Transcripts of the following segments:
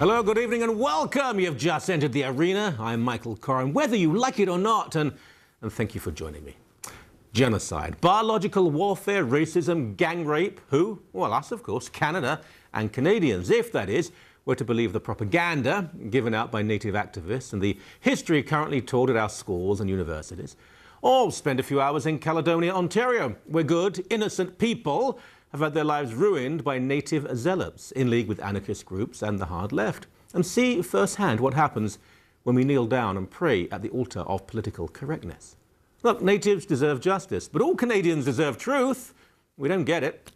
Hello, good evening and welcome. You've just entered the arena. I'm Michael Coren, whether you like it or not, and thank you for joining me. Genocide, biological warfare, racism, gang rape. Who? Well, us, of course, Canada and Canadians, if that is, we're to believe the propaganda given out by native activists and the history currently taught at our schools and universities. Or spend a few hours in Caledonia, Ontario, where good, innocent people have had their lives ruined by native zealots in league with anarchist groups and the hard left, and see firsthand what happens when we kneel down and pray at the altar of political correctness. Look, natives deserve justice, but all Canadians deserve truth. We don't get it.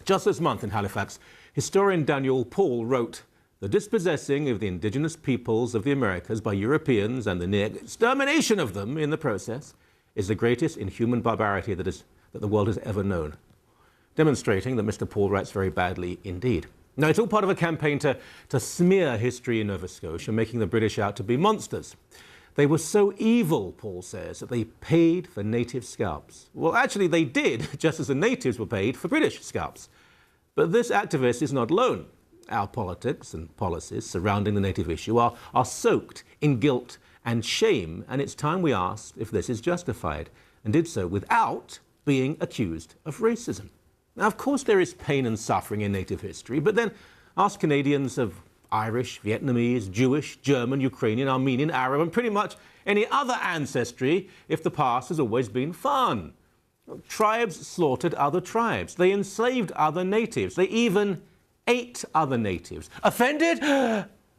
Just this month in Halifax, historian Daniel Paul wrote, "The dispossessing of the indigenous peoples of the Americas by Europeans and the near extermination of them in the process is the greatest inhuman barbarity that the world has ever known," demonstrating that Mr. Paul writes very badly indeed. Now, it's all part of a campaign to smear history in Nova Scotia, making the British out to be monsters. They were so evil, Paul says, that they paid for native scalps. Well, actually, they did, just as the natives were paid for British scalps. But this activist is not alone. Our politics and policies surrounding the native issue are soaked in guilt and shame, and it's time we asked if this is justified, and did so without being accused of racism. Now, of course, there is pain and suffering in native history, but then ask Canadians of Irish, Vietnamese, Jewish, German, Ukrainian, Armenian, Arab, and pretty much any other ancestry if the past has always been fun. Tribes slaughtered other tribes. They enslaved other natives. They even ate other natives. Offended?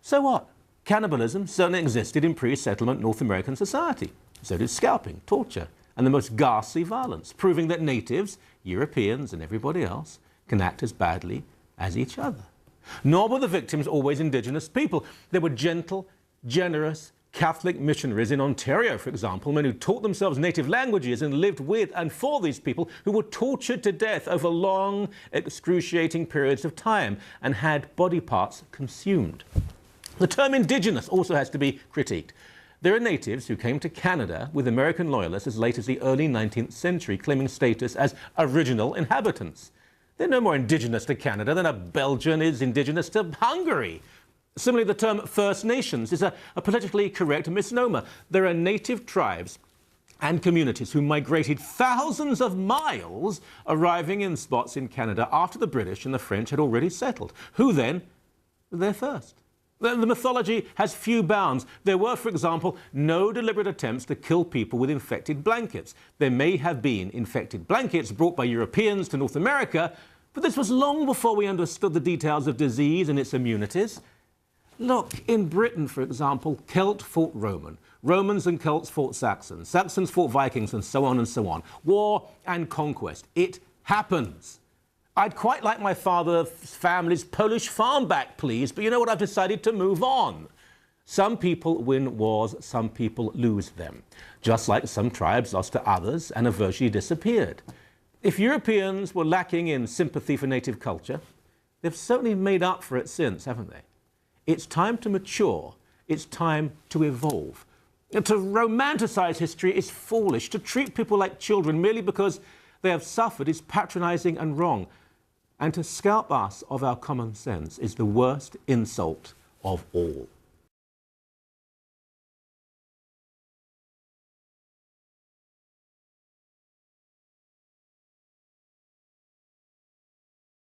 So what? Cannibalism certainly existed in pre-settlement North American society. So did scalping, torture, and the most ghastly violence, proving that natives, Europeans, and everybody else can act as badly as each other. Nor were the victims always indigenous people. There were gentle, generous Catholic missionaries in Ontario, for example, men who taught themselves native languages and lived with and for these people who were tortured to death over long, excruciating periods of time and had body parts consumed. The term indigenous also has to be critiqued. There are natives who came to Canada with American loyalists as late as the early 19th century, claiming status as original inhabitants. They're no more indigenous to Canada than a Belgian is indigenous to Hungary. Similarly, the term First Nations is a politically correct misnomer. There are native tribes and communities who migrated thousands of miles, arriving in spots in Canada after the British and the French had already settled. Who then were there first? The mythology has few bounds. There were, for example, no deliberate attempts to kill people with infected blankets. There may have been infected blankets brought by Europeans to North America, but this was long before we understood the details of disease and its immunities. Look, in Britain, for example, Celt fought Roman. Romans and Celts fought Saxons. Saxons fought Vikings, and so on and so on. War and conquest. It happens. I'd quite like my father's family's Polish farm back, please, but you know what? I've decided to move on. Some people win wars, some people lose them, just like some tribes lost to others and have virtually disappeared. If Europeans were lacking in sympathy for native culture, they've certainly made up for it since, haven't they? It's time to mature. It's time to evolve. To romanticize history is foolish. To treat people like children merely because they have suffered is patronizing and wrong. And to scalp us of our common sense is the worst insult of all.